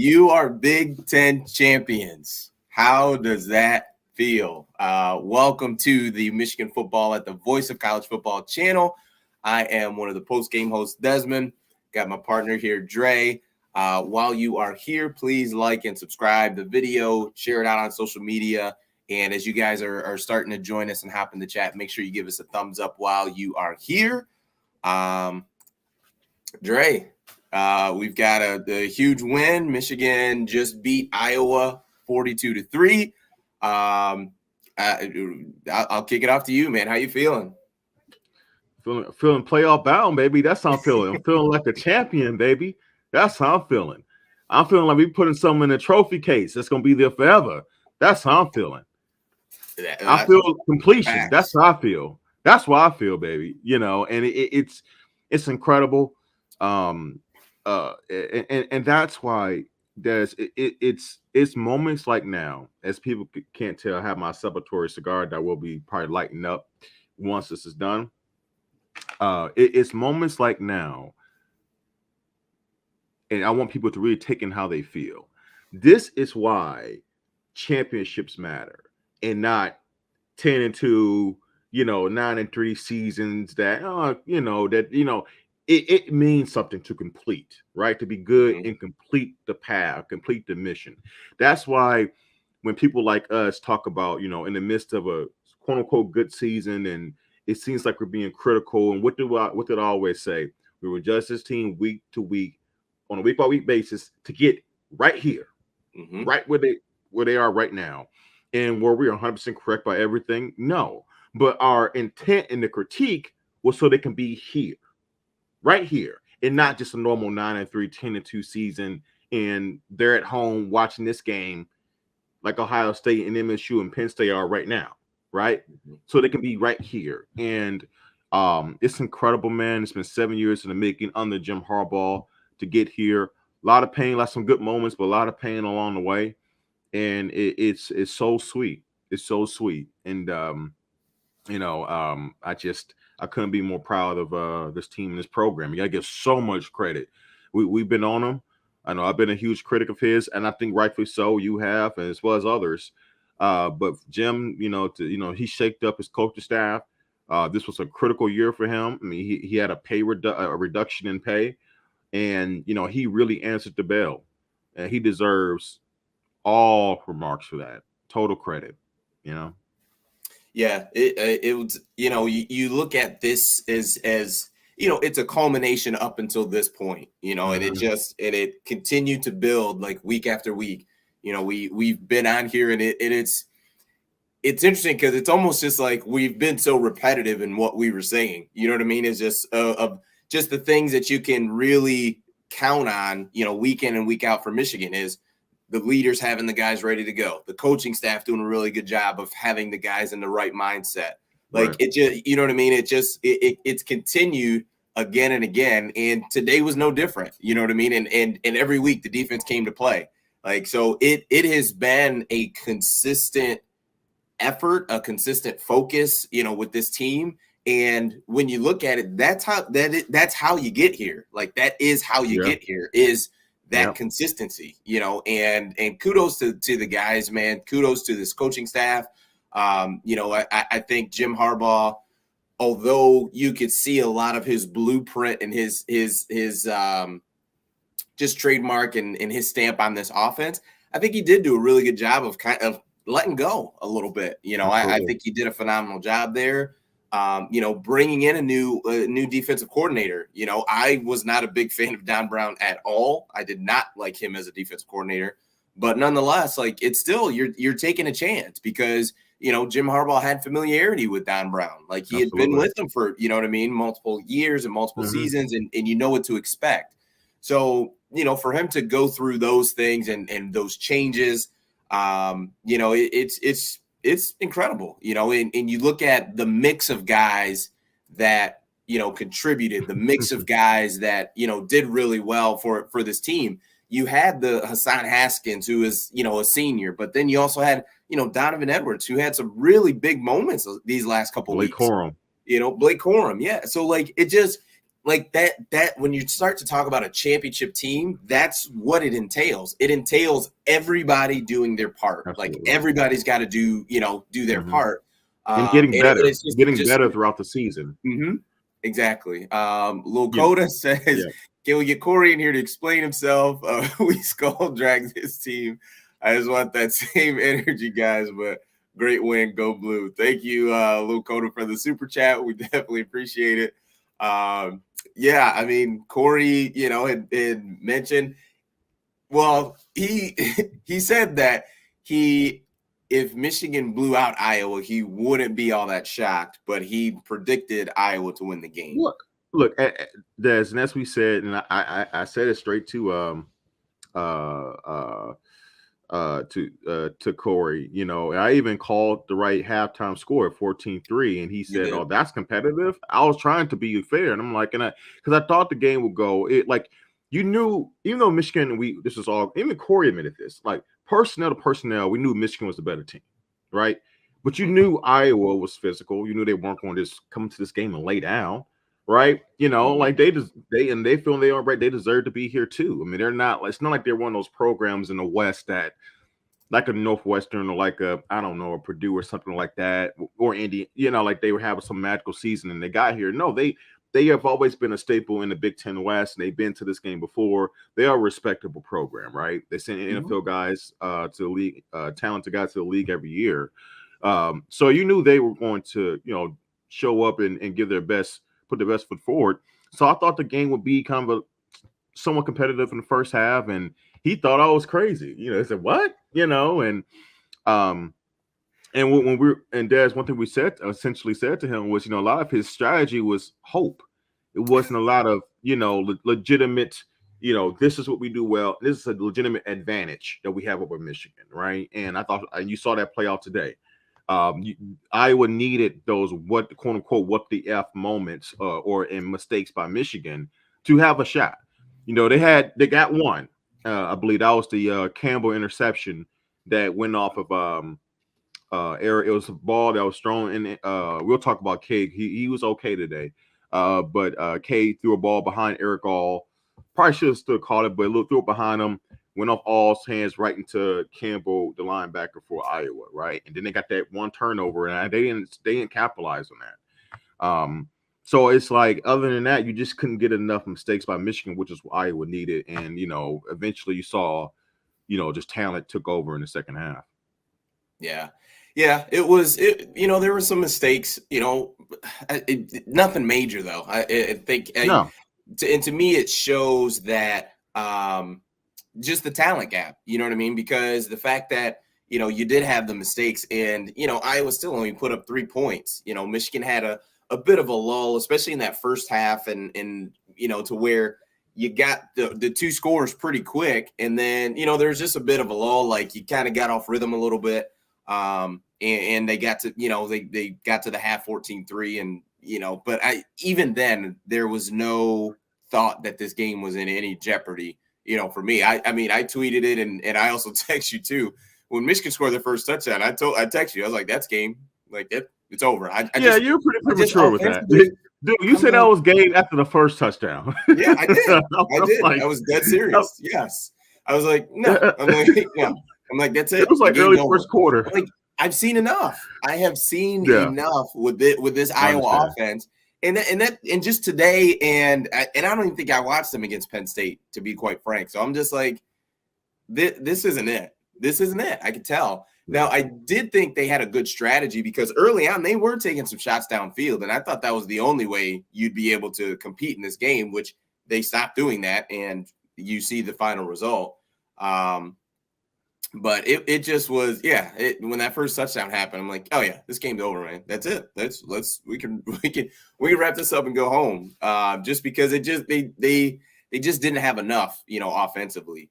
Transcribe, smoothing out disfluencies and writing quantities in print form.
You are Big Ten champions. How does that feel? Welcome to the Michigan Football at the Voice of College Football channel. I am one of the post-game hosts, Desmond. Got my partner here, Dre. While you are here, please like and subscribe the video, share it out on social media. And as you guys are starting to join us and hop in the chat, make sure you give us a thumbs up while you are here. Dre, we've got a huge win. Michigan just beat Iowa 42-3. I'll kick it off to you, man. How you feeling? Feeling playoff bound, baby. That's how I'm feeling. I'm feeling like a champion, baby. That's how I'm feeling. I'm feeling like we're putting something in a trophy case that's gonna be there forever. That's how I'm feeling. I feel completion. Facts. That's how I feel. That's why I feel, baby. You know, and it's incredible. And that's why it's moments like now, as people can't tell, I have my celebratory cigar that will be probably lighting up once this is done. It's moments like now, and I want people to really take in how they feel. This is why championships matter, and not 10-2, 9-3 seasons it means something to complete, right? To be good and complete the path, complete the mission. That's why when people like us talk about, in the midst of a quote unquote good season, and it seems like we're being critical, and what did I always say? We will adjust this team week to week on a week by week basis to get right here, right where they are right now. And were we 100% correct by everything? No. But our intent in the critique was so they can be here, right here, and not just a normal 9-3, 10-2 season, and they're at home watching this game like Ohio State and MSU and Penn State are right now, right? So they can be right here. And it's incredible, man. It's been 7 years in the making under Jim Harbaugh to get here. A lot of pain, like some good moments, but a lot of pain along the way. And it's so sweet. It's so sweet. And I couldn't be more proud of this team and this program. You gotta give so much credit. We've been on them. I know I've been a huge critic of his, and I think rightfully so. You have, as well as others. But Jim, he shaped up his coaching staff. This was a critical year for him. I mean, he had a reduction in pay, and he really answered the bell, and he deserves all remarks for that. Total credit, Yeah, it was, you look at this as it's a culmination up until this point, and it continued to build like week after week. We've been on here, and it's interesting because it's almost just like we've been so repetitive in what we were saying. You know what I mean? It's just of just the things that you can really count on, week in and week out for Michigan is the leaders having the guys ready to go, the coaching staff doing a really good job of having the guys in the right mindset. Like right. It just, you know what I mean? It's continued again and again. And today was no different. You know what I mean? And every week the defense came to play. Like, so it has been a consistent effort, a consistent focus, with this team. And when you look at it, that's how you get here. Like, that is how you get here, is that consistency, and kudos to the guys, man. Kudos to this coaching staff. I think Jim Harbaugh, although you could see a lot of his blueprint and his just trademark and his stamp on this offense, I think he did do a really good job of kind of letting go a little bit. I think he did a phenomenal job there. Bringing in a new defensive coordinator. I was not a big fan of Don Brown at all. I did not like him as a defensive coordinator, but nonetheless, like, it's still, you're taking a chance because, Jim Harbaugh had familiarity with Don Brown. Like, he had been with him for, multiple years and multiple seasons, and you know what to expect. So, for him to go through those things and those changes, it's incredible, and you look at the mix of guys that, contributed, the mix of guys that, did really well for this team. You had the Hassan Haskins, who is, a senior, but then you also had, Donovan Edwards, who had some really big moments these last couple of weeks. Blake Corum. Blake Corum. Yeah. So, like, it just, like that when you start to talk about a championship team, that's what it entails. It entails everybody doing their part. Like Absolutely. everybody's got to do their part. And getting And better, it's just throughout the season. Exactly. Lil You know, Coda says, can we get Corey in here to explain himself? We skull drag this team. I just want that same energy, guys, but great win. Go Blue. Thank you, Lil Coda, for the super chat. We definitely appreciate it. Yeah, I mean, Corey, had mentioned, well, he said that if Michigan blew out Iowa, he wouldn't be all that shocked, but he predicted Iowa to win the game. Look, Des, and as we said, and I said it straight to Corey, and I even called the right halftime score at 14-3, and he said, "Oh, that's competitive." I was trying to be fair, and I'm like, because I thought the game would go even though Michigan, this is all, even Corey admitted this, like personnel to personnel, we knew Michigan was the better team, right? But you knew Iowa was physical. You knew they weren't going to just come to this game and lay down, right? Like they feel they are right. They deserve to be here too. I mean, they're not. It's not like they're one of those programs in the West that, like a Northwestern or like a Purdue or something like that, or Indy. Like they were having some magical season and they got here. No, they have always been a staple in the Big Ten West, and they've been to this game before. They are a respectable program, right? They send NFL guys to the league, talented guys to the league every year. So you knew they were going to, show up and give their best, put their best foot forward. So I thought the game would be kind of somewhat competitive in the first half, and he thought I was crazy. He said, "What?" And when Des, one thing we essentially said to him was, a lot of his strategy was hope. It wasn't a lot of, legitimate, this is what we do well. This is a legitimate advantage that we have over Michigan, right? And I thought you saw that play out today. Iowa needed those quote unquote what the F moments or in mistakes by Michigan to have a shot. They got one. I believe that was the Campbell interception that went off of Eric. It was a ball that was thrown in. We'll talk about K. He was okay today, but K threw a ball behind Eric All. Probably should have still caught it, but threw it behind him. Went off All's hands right into Campbell, the linebacker for Iowa, right? And then they got that one turnover, and they didn't capitalize on that. So it's like, other than that, you just couldn't get enough mistakes by Michigan, which is what Iowa needed. And eventually you saw, just talent took over in the second half. Yeah, it was. There were some mistakes. Nothing major though. I think. No. And to me, it shows that. Just the talent gap, you know what I mean? Because the fact that, you did have the mistakes and, Iowa still only put up 3 points. Michigan had a bit of a lull, especially in that first half and to where you got the two scores pretty quick. And then, there's just a bit of a lull, like you kind of got off rhythm a little bit. And they got to, they got to the half 14-3 and, but even then there was no thought that this game was in any jeopardy. For me, I mean, I tweeted it and I also text you too. When Michigan scored their first touchdown, I texted you. I was like, "That's game. Like it's over." You're pretty premature with that, dude. You said that was game after the first touchdown. Yeah, I did. I did. I was dead serious. Yes, I was like, no. I'm like, yeah. I'm like, that's it. It was like early first quarter. Like, I've seen enough. I have seen enough with this Iowa offense. And just today, and I don't even think I watched them against Penn State, to be quite frank. So I'm just like, this isn't it. This isn't it. I could tell. Now, I did think they had a good strategy because early on they were taking some shots downfield, and I thought that was the only way you'd be able to compete in this game, which they stopped doing that, and you see the final result. But it just was, when that first touchdown happened, I'm like, oh yeah, this game's over, man. That's it. We can wrap this up and go home. Just because they just didn't have enough, offensively.